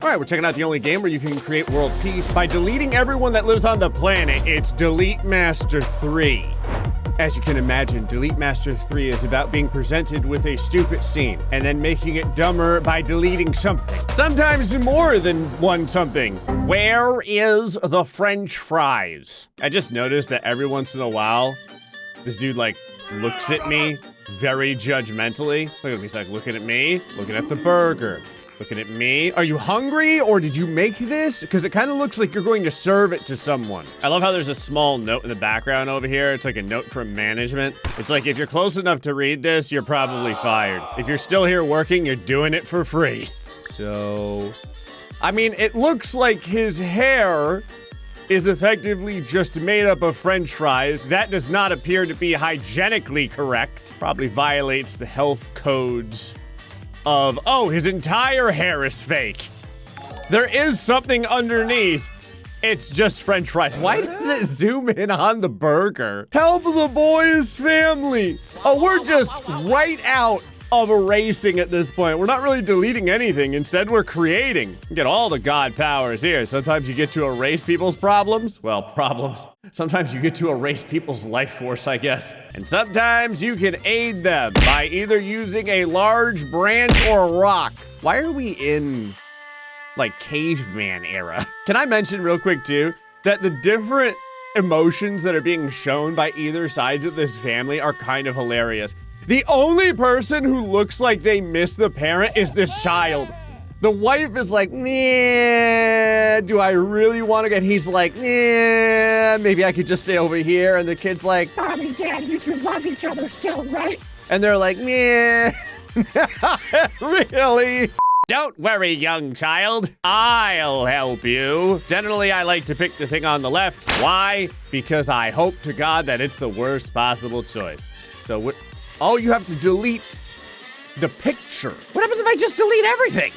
All right, we're checking out the only game where you can create world peace by deleting everyone that lives on the planet. It's Delete Master 3. As you can imagine, Delete Master 3 is about being presented with a stupid scene and then making it dumber by deleting something. Sometimes more than one something. Where is the French fries? I just noticed that every once in a while, this dude like looks at me very judgmentally. Look at him, he's like looking at me, looking at the burger. Looking at me. Are you hungry or did you make this? Because it kind of looks like you're going to serve it to someone. I love how there's a small note in the background over here. It's like a note from management. It's like, if you're close enough to read this, you're probably fired. If you're still here working, you're doing it for free. So, I mean, it looks like his hair is effectively just made up of French fries. That does not appear to be hygienically correct. Probably violates the health codes of, oh, his entire hair is fake. There is something underneath. It's just French fries. Why does it zoom in on the burger? Help the boys' family. Oh, we're just right out of erasing at this point. We're not really deleting anything. Instead, we're creating. You get all the god powers here. Sometimes you get to erase people's problems. Well, problems. Sometimes you get to erase people's life force, I guess. And sometimes you can aid them by either using a large branch or a rock. Why are we in, like, caveman era? Can I mention real quick, too, that the different emotions that are being shown by either sides of this family are kind of hilarious. The only person who looks like they miss the parent is this child. The wife is like, nah, do I really want to get? He's like, nah, maybe I could just stay over here. And the kid's like, Mommy, Dad, you two love each other still, right? And they're like, nah, really? Don't worry, young child. I'll help you. Generally, I like to pick the thing on the left. Why? Because I hope to God that it's the worst possible choice. So oh, you have to delete the picture. What happens if I just delete everything?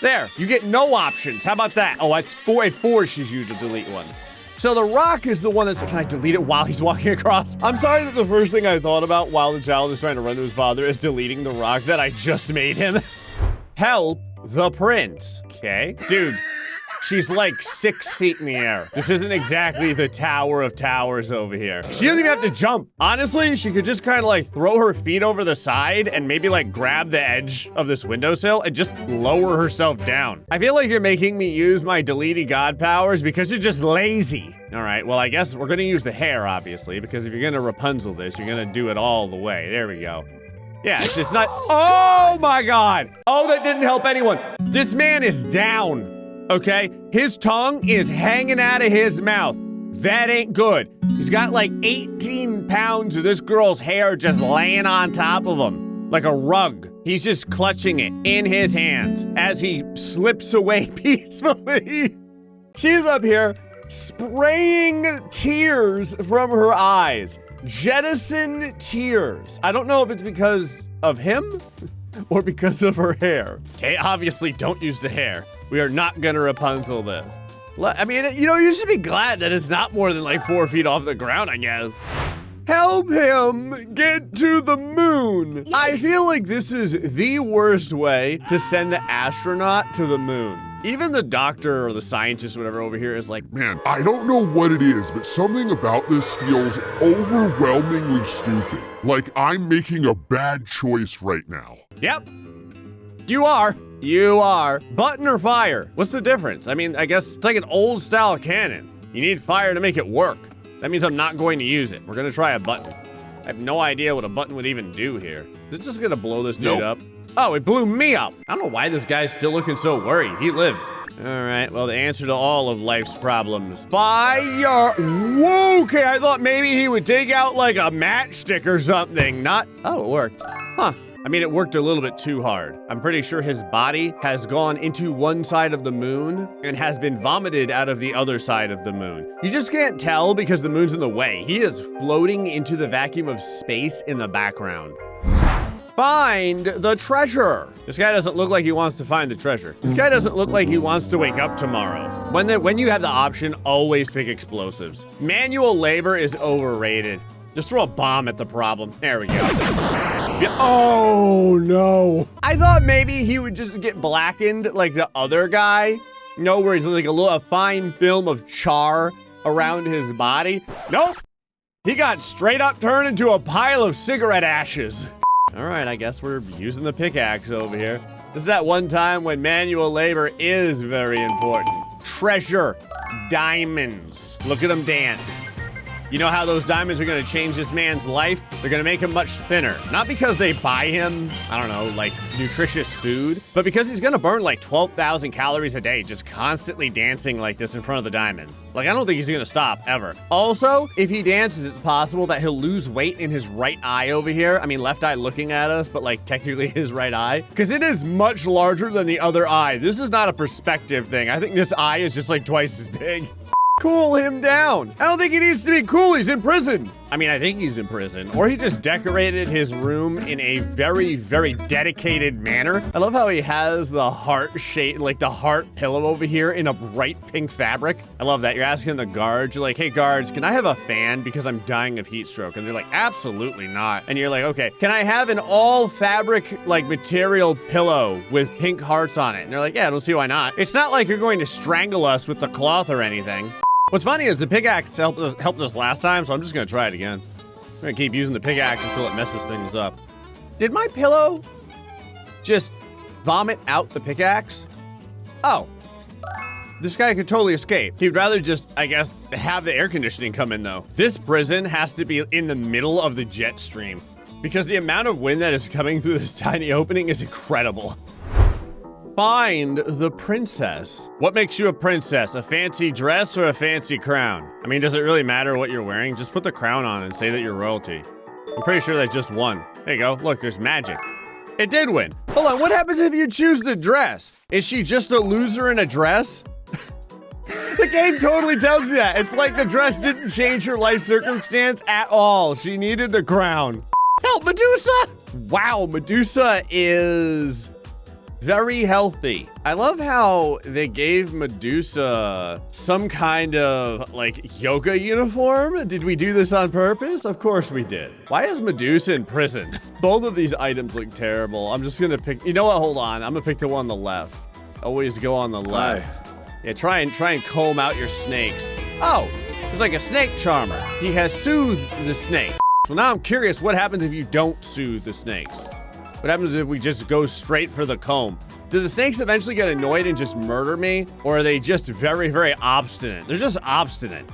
There, you get no options. How about that? Oh, it forces you to delete one. So the rock is the one that's, can I delete it while he's walking across? I'm sorry that the first thing I thought about while the child is trying to run to his father is deleting the rock that I just made him. Help the prince. Okay, dude. She's like 6 feet in the air. This isn't exactly the Tower of Towers over here. She doesn't even have to jump. Honestly, she could just kind of like throw her feet over the side and maybe like grab the edge of this windowsill and just lower herself down. I feel like you're making me use my deleting god powers because you're just lazy. All right, well, I guess we're gonna use the hair, obviously, because if you're gonna Rapunzel this, you're gonna do it all the way. There we go. Yeah, it's just not, oh my God. Oh, that didn't help anyone. This man is down. Okay, his tongue is hanging out of his mouth. That ain't good. He's got like 18 pounds of this girl's hair just laying on top of him, like a rug. He's just clutching it in his hands as he slips away peacefully. She's up here spraying tears from her eyes. Jettison tears. I don't know if it's because of him or because of her hair. Okay, obviously don't use the hair. We are not gonna Rapunzel this. I mean, you know, you should be glad that it's not more than like 4 feet off the ground, I guess. Help him get to the moon. Yes. I feel like this is the worst way to send the astronaut to the moon. Even the doctor or the scientist, whatever over here is like, man, I don't know what it is, but something about this feels overwhelmingly stupid. Like I'm making a bad choice right now. Yep, you are. You are. Button or fire? What's the difference? I mean, I guess it's like an old style cannon. You need fire to make it work. That means I'm not going to use it. We're gonna try a button. I have no idea what a button would even do here. Is it just gonna blow this dude up? Oh, it blew me up. I don't know why this guy's still looking so worried. He lived. All right, well, the answer to all of life's problems. Fire! Whoa, okay, I thought maybe he would take out like a matchstick or something. Not, oh, it worked. Huh. I mean, it worked a little bit too hard. I'm pretty sure his body has gone into one side of the moon and has been vomited out of the other side of the moon. You just can't tell because the moon's in the way. He is floating into the vacuum of space in the background. Find the treasure. This guy doesn't look like he wants to find the treasure. This guy doesn't look like he wants to wake up tomorrow. When you have the option, always pick explosives. Manual labor is overrated. Just throw a bomb at the problem. There we go. Yeah. Oh, no. I thought maybe he would just get blackened like the other guy. You know, where he's like a fine film of char around his body. Nope. He got straight up turned into a pile of cigarette ashes. All right, I guess we're using the pickaxe over here. This is that one time when manual labor is very important. Treasure. Diamonds. Look at them dance. You know how those diamonds are gonna change this man's life? They're gonna make him much thinner. Not because they buy him, I don't know, like nutritious food, but because he's gonna burn like 12,000 calories a day just constantly dancing like this in front of the diamonds. Like, I don't think he's gonna stop, ever. Also, if he dances, it's possible that he'll lose weight in his right eye over here. I mean, left eye looking at us, but like technically his right eye, because it is much larger than the other eye. This is not a perspective thing. I think this eye is just like twice as big. Cool him down. I don't think he needs to be cool. He's in prison. I mean, I think he's in prison, or he just decorated his room in a very, very dedicated manner. I love how he has the heart shape, like the heart pillow over here in a bright pink fabric. I love that. You're asking the guards, you're like, hey guards, can I have a fan because I'm dying of heat stroke? And they're like, absolutely not. And you're like, okay, can I have an all fabric like material pillow with pink hearts on it? And they're like, yeah, I don't see why not. It's not like you're going to strangle us with the cloth or anything. What's funny is the pickaxe helped us last time, so I'm just gonna try it again. I'm gonna keep using the pickaxe until it messes things up. Did my pillow just vomit out the pickaxe? Oh. This guy could totally escape. He'd rather just, I guess, have the air conditioning come in though. This prison has to be in the middle of the jet stream because the amount of wind that is coming through this tiny opening is incredible. Find the princess. What makes you a princess? A fancy dress or a fancy crown? I mean, does it really matter what you're wearing? Just put the crown on and say that you're royalty. I'm pretty sure that just won. There you go. Look, there's magic. It did win. Hold on, what happens if you choose the dress? Is she just a loser in a dress? The game totally tells you that. It's like the dress didn't change her life circumstance at all. She needed the crown. Help, Medusa! Wow, Medusa is very healthy. I love how they gave Medusa some kind of like yoga uniform. Did we do this on purpose? Of course we did. Why is Medusa in prison? Both of these items look terrible. I'm just gonna pick, you know what, hold on. I'm gonna pick the one on the left. Always go on the left. Yeah, try and comb out your snakes. Oh, it's like a snake charmer. He has soothed the snake. So now I'm curious what happens if you don't soothe the snakes? What happens if we just go straight for the comb? Do the snakes eventually get annoyed and just murder me? Or are they just very, very obstinate? They're just obstinate.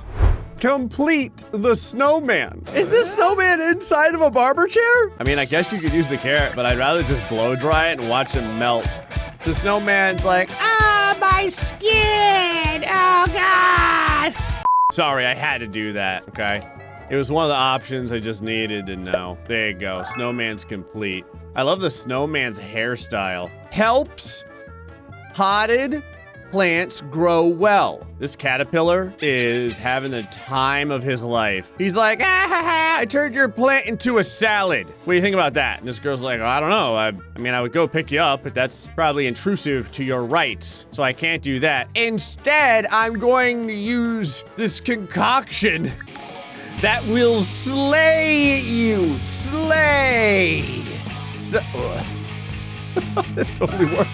Complete the snowman. Is this snowman inside of a barber chair? I mean, I guess you could use the carrot, but I'd rather just blow dry it and watch him melt. The snowman's like, ah, my skin, oh God. Sorry, I had to do that, okay? It was one of the options I just needed to know. There you go, snowman's complete. I love the snowman's hairstyle. Helps potted plants grow well. This caterpillar is having the time of his life. He's like, ah, ha, ha, I turned your plant into a salad. What do you think about that? And this girl's like, I don't know. I mean, I would go pick you up, but that's probably intrusive to your rights, so I can't do that. Instead, I'm going to use this concoction that will slay you. Slay. So, it totally worked.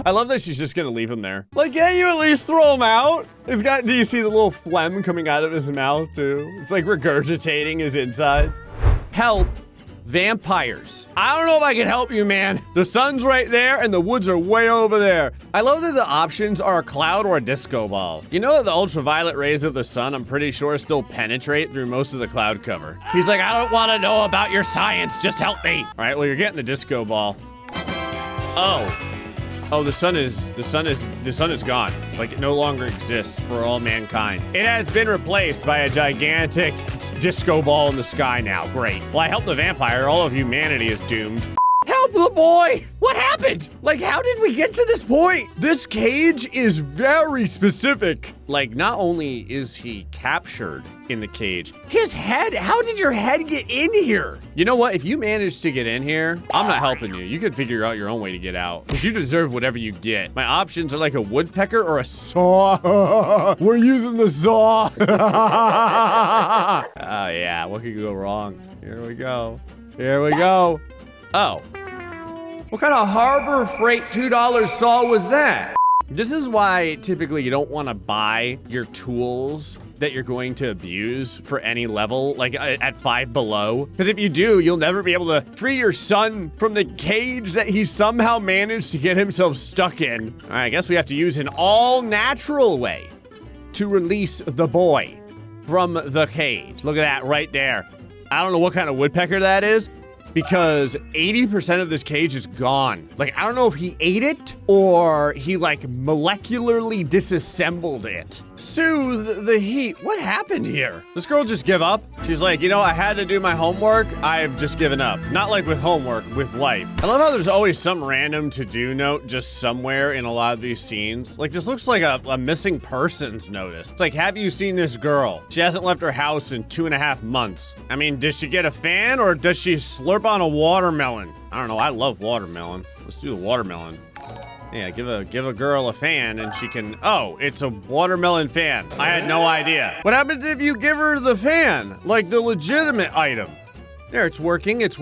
I love that she's just gonna leave him there. Like, can't you at least throw him out? He's got, do you see the little phlegm coming out of his mouth too? It's like regurgitating his insides. Help vampires. I don't know if I can help you, man. The sun's right there and the woods are way over there. I love that the options are a cloud or a disco ball. You know that the ultraviolet rays of the sun, I'm pretty sure, still penetrate through most of the cloud cover. He's like, I don't want to know about your science, just help me. All right, well, you're getting the disco ball. Oh, the sun is gone. Like, it no longer exists for all mankind. It has been replaced by a gigantic disco ball in the sky now. Great. Well, I helped the vampire. All of humanity is doomed. Help the boy! What happened? Like, how did we get to this point? This cage is very specific. Like, not only is he captured in the cage, his head, how did your head get in here? You know what? If you manage to get in here, I'm not helping you. You can figure out your own way to get out, because you deserve whatever you get. My options are like a woodpecker or a saw. We're using the saw. Oh, yeah. What could go wrong? Here we go. Here we go. Oh. What kind of Harbor Freight $2 saw was that? This is why typically you don't want to buy your tools that you're going to abuse for any level, like at 5 below. Because if you do, you'll never be able to free your son from the cage that he somehow managed to get himself stuck in. All right, I guess we have to use an all-natural way to release the boy from the cage. Look at that right there. I don't know what kind of woodpecker that is, because 80% of this cage is gone. Like, I don't know if he ate it or he like molecularly disassembled it. Soothe the heat. What happened here? This girl just give up? She's like, you know, I had to do my homework. I've just given up. Not like with homework, with life. I love how there's always some random to-do note just somewhere in a lot of these scenes. Like, this looks like a missing persons notice. It's like, have you seen this girl? She hasn't left her house in 2.5 months. I mean, does she get a fan or does she slurp on a watermelon? I don't know. I love watermelon. Let's do the watermelon. Yeah, give a girl a fan and she can, oh, it's a watermelon fan. I had no idea. What happens if you give her the fan? Like the legitimate item. There, it's working, and it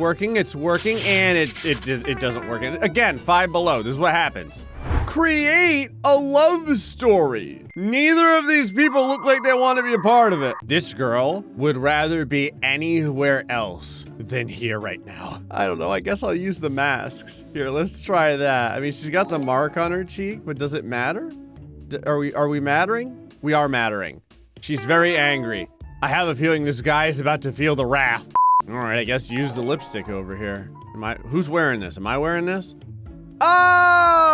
doesn't work. And again, 5 below, this is what happens. Create a love story. Neither of these people look like they want to be a part of it. This girl would rather be anywhere else than here right now. I don't know, I guess I'll use the masks. Here, let's try that. I mean, she's got the mark on her cheek, but does it matter? Are we mattering? We are mattering. She's very angry. I have a feeling this guy is about to feel the wrath. All right, I guess use the lipstick over here. Who's wearing this? Am I wearing this? Oh!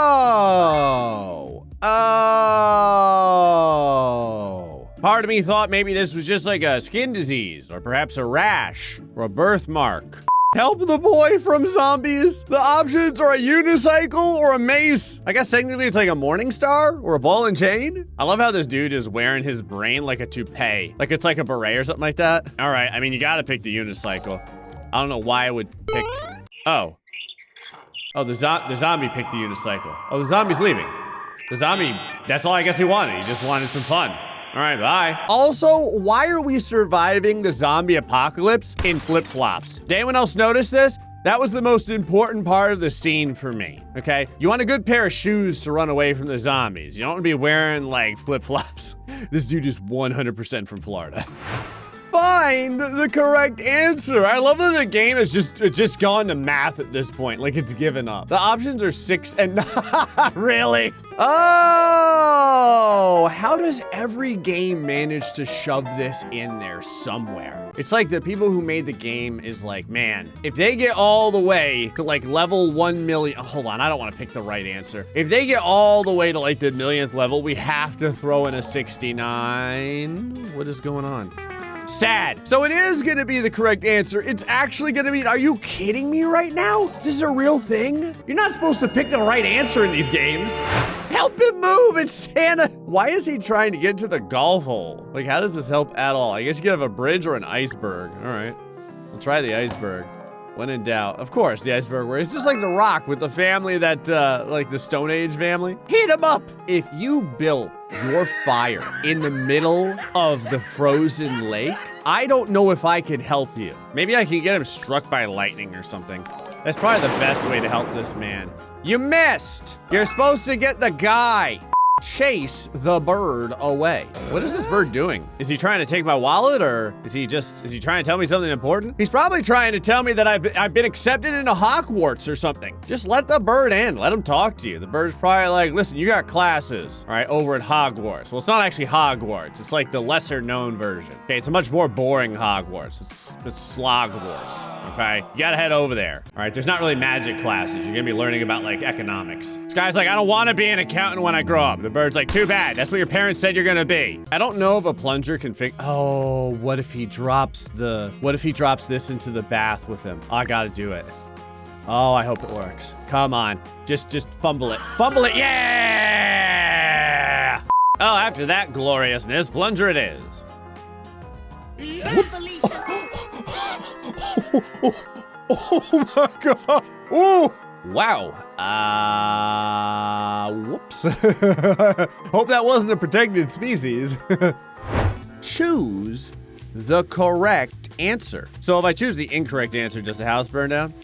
Part of me thought maybe this was just like a skin disease, or perhaps a rash, or a birthmark. Help the boy from zombies. The options are a unicycle or a mace. I guess technically it's like a morning star or a ball and chain. I love how this dude is wearing his brain like a toupee. Like it's like a beret or something like that. All right, I mean, you gotta pick the unicycle. I don't know why I would pick, oh. Oh, the zombie picked the unicycle. Oh, the zombie's leaving. The zombie, that's all I guess he wanted. He just wanted some fun. All right, bye. Also, why are we surviving the zombie apocalypse in flip-flops? Did anyone else notice this? That was the most important part of the scene for me, okay? You want a good pair of shoes to run away from the zombies. You don't want to be wearing, like, flip-flops. This dude is 100% from Florida. Find the correct answer. I love that the game has just gone to math at this point, like it's given up. The options are 6 and 9. Really? Oh, how does every game manage to shove this in there somewhere? It's like the people who made the game is like, man, if they get all the way to like level 1 million, hold on, I don't want to pick the right answer. If they get all the way to like the 1,000,000th level, we have to throw in a 69. What is going on? Sad. So it is gonna be the correct answer. It's actually gonna be, are you kidding me right now? This is a real thing? You're not supposed to pick the right answer in these games. Help him move, it's Santa. Why is he trying to get to the golf hole? Like, how does this help at all? I guess you could have a bridge or an iceberg. All right, we'll try the iceberg. When in doubt, of course, the iceberg works. It's just like the Rock with the family that, like the Stone Age family. Heat him up. If you built your fire in the middle of the frozen lake, I don't know if I could help you. Maybe I can get him struck by lightning or something. That's probably the best way to help this man. You missed. You're supposed to get the guy. Chase the bird away. What is this bird doing? Is he trying to take my wallet, or is he trying to tell me something important? He's probably trying to tell me that I've been accepted into Hogwarts or something. Just let the bird in, let him talk to you. The bird's probably like, listen, you got classes, all right, over at Hogwarts. Well, it's not actually Hogwarts. It's like the lesser known version. Okay, it's a much more boring Hogwarts. It's Slogwarts, okay? You gotta head over there, all right? There's not really magic classes. You're gonna be learning about like economics. This guy's like, I don't wanna be an accountant when I grow up. The bird's like, too bad. That's what your parents said you're gonna be. I don't know if a plunger can fix. Oh, what if he drops this into the bath with him? Oh, I gotta do it. Oh, I hope it works. Come on. Just fumble it. Fumble it, yeah! Oh, after that gloriousness, plunger it is. Oh my God. Oh. Wow. Whoops. Hope that wasn't a protected species. Choose the correct answer. So if I choose the incorrect answer, does the house burn down?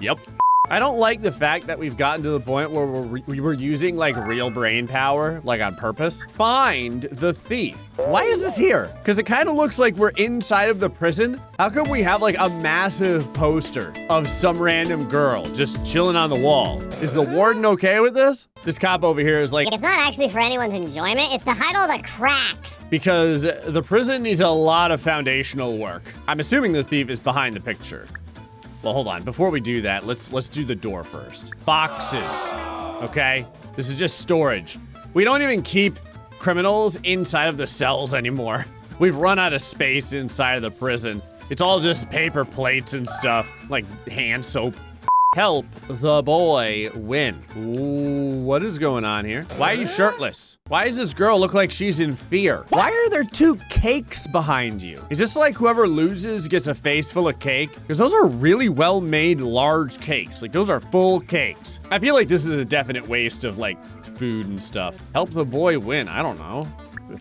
Yep. I don't like the fact that we've gotten to the point where we were using like real brain power, like on purpose. Find the thief. Why is this here? Because it kind of looks like we're inside of the prison. How come we have like a massive poster of some random girl just chilling on the wall? Is the warden okay with this? This cop over here is like, It's not actually for anyone's enjoyment, it's to hide all the cracks. because the prison needs a lot of foundational work. I'm assuming the thief is behind the picture. Well, hold on. Before we do that, let's do the door first. Boxes, okay? This is just storage. We don't even keep criminals inside of the cells anymore. We've run out of space inside of the prison. It's all just paper plates and stuff, like hand soap. Help the boy win. Ooh, what is going on here? Why are you shirtless? Why does this girl look like she's in fear? Why are there 2 cakes behind you? Is this like whoever loses gets a face full of cake? Because those are really well-made large cakes. Like those are full cakes. I feel like this is a definite waste of like food and stuff. Help the boy win. I don't know.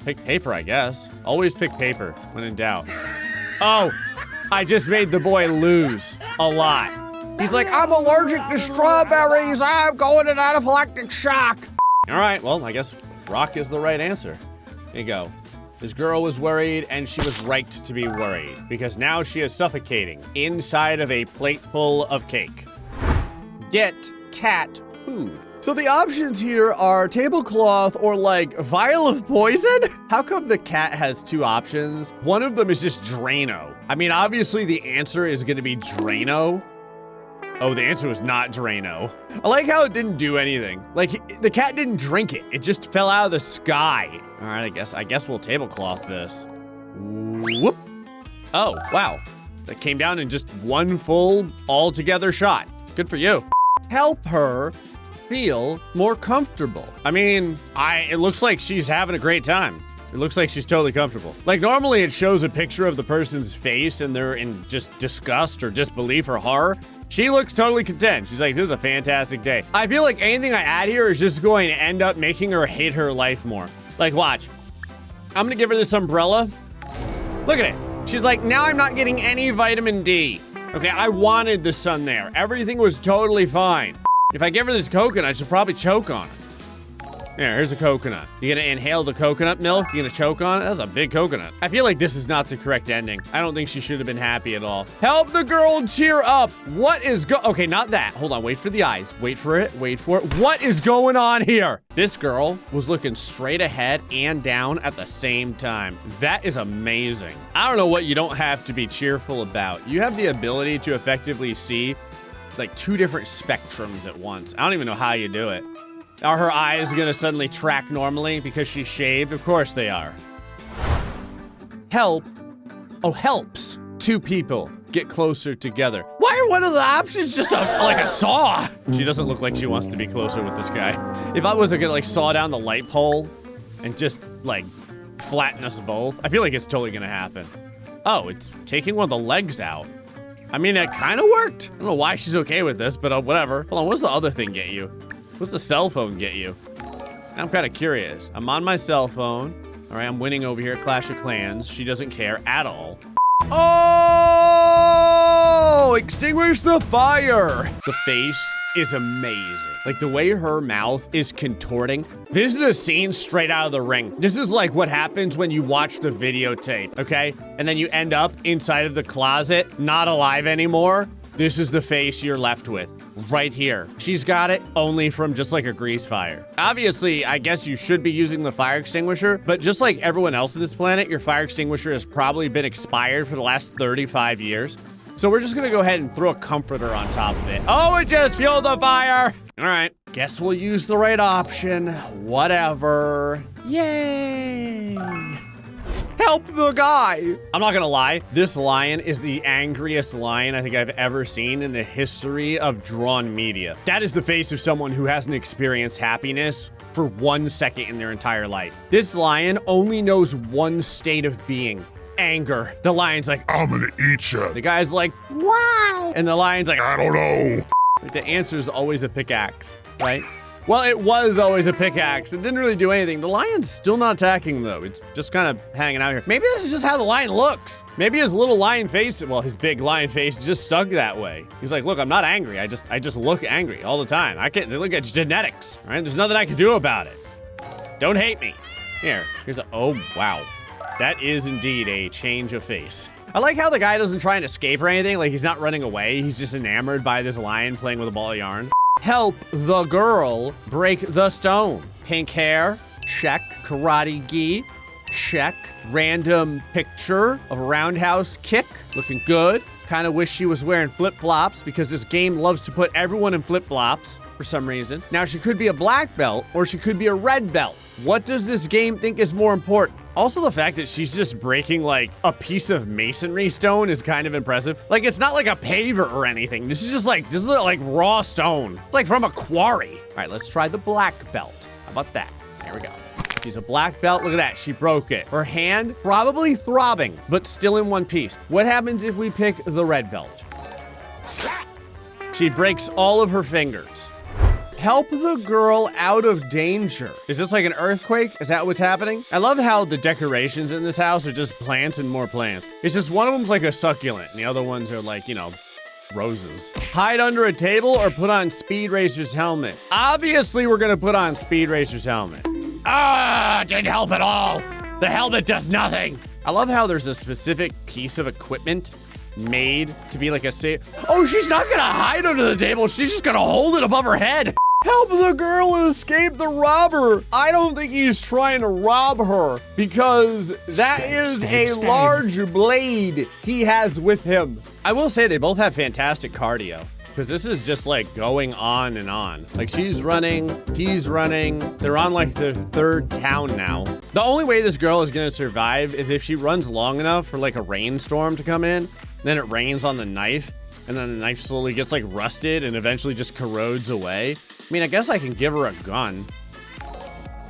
Pick paper, I guess. Always pick paper when in doubt. Oh, I just made the boy lose a lot. He's like, I'm allergic to strawberries. I'm going in anaphylactic shock. All right, well, I guess rock is the right answer. Here you go. This girl was worried, and she was right to be worried, because now she is suffocating inside of a plate full of cake. Get cat food. So the options here are tablecloth or like vial of poison? How come the cat has 2 options? One of them is just Drano. I mean, obviously the answer is gonna be Drano. Oh, the answer was not Drano. I like how it didn't do anything. Like, the cat didn't drink it. It just fell out of the sky. All right, I guess we'll tablecloth this. Whoop. Oh, wow. That came down in just one full, all-together shot. Good for you. Help her feel more comfortable. I mean, it looks like she's having a great time. It looks like she's totally comfortable. Like normally it shows a picture of the person's face and they're in just disgust or disbelief or horror. She looks totally content. She's like, this is a fantastic day. I feel like anything I add here is just going to end up making her hate her life more. Like, watch. I'm gonna give her this umbrella. Look at it. She's like, now I'm not getting any vitamin D. Okay, I wanted the sun there. Everything was totally fine. If I give her this coconut, she'll probably choke on it. Here, here's a coconut. You gonna inhale the coconut milk? You gonna choke on it? That's a big coconut. I feel like this is not the correct ending. I don't think she should have been happy at all. Help the girl cheer up. What is okay, not that. Hold on, wait for the eyes. Wait for it, wait for it. What is going on here? This girl was looking straight ahead and down at the same time. That is amazing. I don't know what you don't have to be cheerful about. You have the ability to effectively see like 2 different spectrums at once. I don't even know how you do it. Are her eyes gonna suddenly track normally because she's shaved? Of course they are. Help. Oh, helps 2 people get closer together. Why are one of the options just like a saw? She doesn't look like she wants to be closer with this guy. If I was gonna like saw down the light pole and just like flatten us both, I feel like it's totally gonna happen. Oh, it's taking one of the legs out. I mean, it kind of worked. I don't know why she's okay with this, but whatever. Hold on, what's the other thing get you? What's the cell phone get you? I'm kind of curious. I'm on my cell phone. All right, I'm winning over here at Clash of Clans. She doesn't care at all. Oh! Extinguish the fire! The face is amazing. Like the way her mouth is contorting. This is a scene straight out of The Ring. This is like what happens when you watch the videotape, okay? And then you end up inside of the closet, not alive anymore. This is the face you're left with, right here. She's got it only from just like a grease fire. Obviously, I guess you should be using the fire extinguisher, but just like everyone else on this planet, your fire extinguisher has probably been expired for the last 35 years. So we're just gonna go ahead and throw a comforter on top of it. Oh, it just fueled the fire! All right, guess we'll use the right option. Whatever. Yay! Help the guy! I'm not gonna lie, this lion is the angriest lion I think I've ever seen in the history of drawn media. That is the face of someone who hasn't experienced happiness for 1 second in their entire life. This lion only knows one state of being: anger. The lion's like, I'm gonna eat you. The guy's like, Why? and the lion's like, I don't know. Like, the answer is always a pickaxe, right? Well, it was always a pickaxe. It didn't really do anything. The lion's still not attacking, though. It's just kind of hanging out here. Maybe this is just how the lion looks. Maybe his little lion face, well, his big lion face is just stuck that way. He's like, look, I'm not angry. I just look angry all the time. I can't, look, it's genetics, right? There's nothing I can do about it. Don't hate me. Here's a, oh, wow. That is indeed a change of face. I like how the guy doesn't try and escape or anything. Like, he's not running away. He's just enamored by this lion playing with a ball of yarn. Help the girl break the stone. Pink hair, check. Karate gi, check. Random picture of a roundhouse kick, looking good. Kind of wish she was wearing flip-flops because this game loves to put everyone in flip-flops for some reason. Now, she could be a black belt or she could be a red belt. What does this game think is more important? Also, the fact that she's just breaking like a piece of masonry stone is kind of impressive. Like, it's not like a paver or anything. This is like raw stone. It's like from a quarry. All right, let's try the black belt. How about that? There we go. She's a black belt. Look at that. She broke it. Her hand probably throbbing, but still in one piece. What happens if we pick the red belt? She breaks all of her fingers. Help the girl out of danger. Is this like an earthquake? Is that what's happening? I love how the decorations in this house are just plants and more plants. It's just one of them's like a succulent and the other ones are like, you know, roses. Hide under a table or put on Speed Racer's helmet? Obviously, we're gonna put on Speed Racer's helmet. Didn't help at all. The helmet does nothing. I love how there's a specific piece of equipment made to be like a safe. Oh, she's not gonna hide under the table. She's just gonna hold it above her head. Help the girl escape the robber. I don't think he's trying to rob her because that is a large blade he has with him. I will say they both have fantastic cardio because this is just like going on and on. Like she's running, he's running. They're on like the third town now. The only way this girl is gonna survive is if she runs long enough for like a rainstorm to come in, then it rains on the knife, and then the knife slowly gets like rusted and eventually just corrodes away. I mean, I guess I can give her a gun.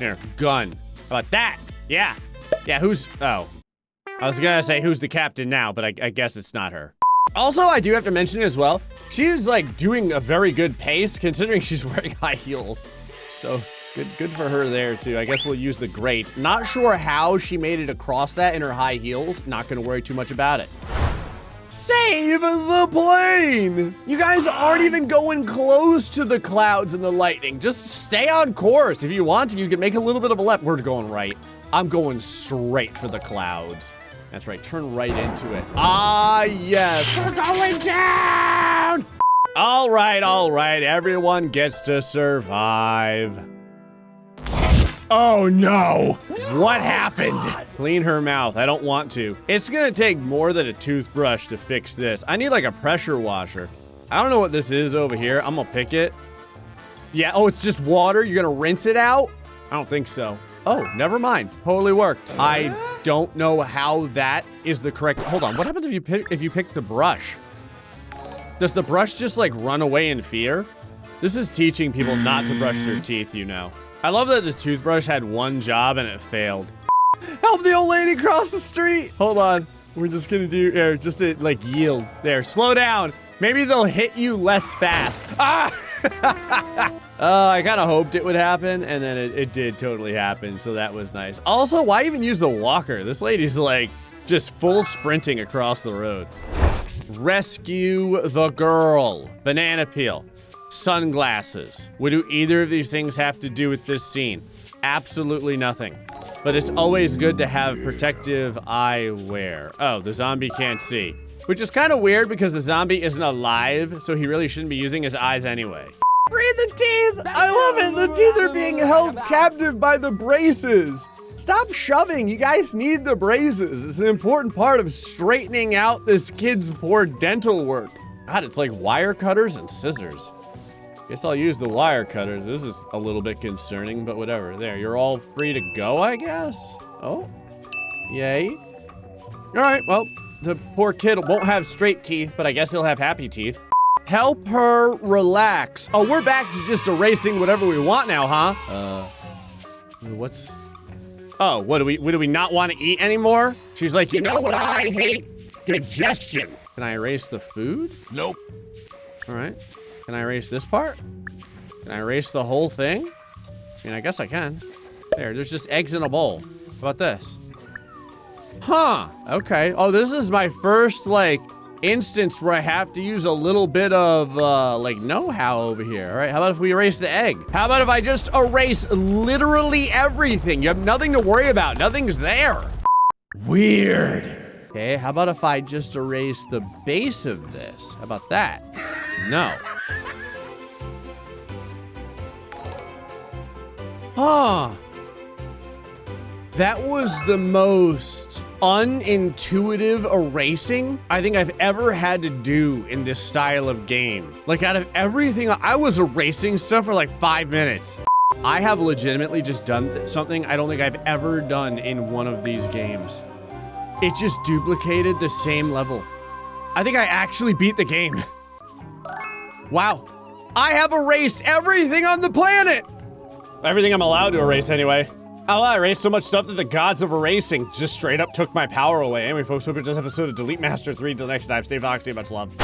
Here, gun. How about that? Yeah. Yeah, who's, oh. I was gonna say who's the captain now, but I guess it's not her. Also, I do have to mention as well, she's like doing a very good pace considering she's wearing high heels. So good for her there too. I guess we'll use the grate. Not sure how she made it across that in her high heels. Not gonna worry too much about it. Save the plane! You guys aren't even going close to the clouds and the lightning. Just stay on course. If you want to, you can make a little bit of a left. We're going right. I'm going straight for the clouds. That's right, turn right into it. Ah, yes, we're going down! All right, everyone gets to survive. Oh no, what happened? Clean her mouth, I don't want to. It's gonna take more than a toothbrush to fix this. I need like a pressure washer. I don't know what this is over here. I'm gonna pick it. Yeah, oh, it's just water. You're gonna rinse it out? I don't think so. Oh, never mind, totally worked. I don't know how that is the correct, hold on. What happens if you pick the brush? Does the brush just like run away in fear? This is teaching people not to brush their teeth, you know. I love that the toothbrush had one job and it failed. Help the old lady cross the street. Hold on. We're just gonna do here, just to like yield. There, slow down. Maybe they'll hit you less fast. Ah! I kind of hoped it would happen, and then it did totally happen, so that was nice. Also, why even use the walker? This lady's like just full sprinting across the road. Rescue the girl. Banana peel. Sunglasses. What do either of these things have to do with this scene? Absolutely nothing. But it's always good to have protective eyewear. Oh, the zombie can't see. Which is kind of weird because the zombie isn't alive, so he really shouldn't be using his eyes anyway. Breathe the teeth! I love it! The teeth are being held captive by the braces. Stop shoving, you guys need the braces. It's an important part of straightening out this kid's poor dental work. God, it's like wire cutters and scissors. Guess I'll use the wire cutters. This is a little bit concerning, but whatever. There, you're all free to go, I guess? Oh, yay. All right, well, the poor kid won't have straight teeth, but I guess he'll have happy teeth. Help her relax. Oh, we're back to just erasing whatever we want now, huh? What's... Oh, what do we not want to eat anymore? She's like, you know what I hate? Digestion. Can I erase the food? Nope. All right. Can I erase this part? Can I erase the whole thing? I mean, I guess I can. There's just eggs in a bowl. How about this? Huh, okay. Oh, this is my first, like, instance where I have to use a little bit of, like, know-how over here. All right, how about if we erase the egg? How about if I just erase literally everything? You have nothing to worry about. Nothing's there. Weird. Okay, how about if I just erase the base of this? How about that? No. Huh. That was the most unintuitive erasing I think I've ever had to do in this style of game. Like, out of everything, I was erasing stuff for like 5 minutes. I have legitimately just done something I don't think I've ever done in one of these games. It just duplicated the same level. I think I actually beat the game. Wow. I have erased everything on the planet. Everything I'm allowed to erase anyway. I erased so much stuff that the gods of erasing just straight up took my power away. Anyway, folks, hope you enjoyed this episode of Delete Master 3. Till next time, stay foxy, much love.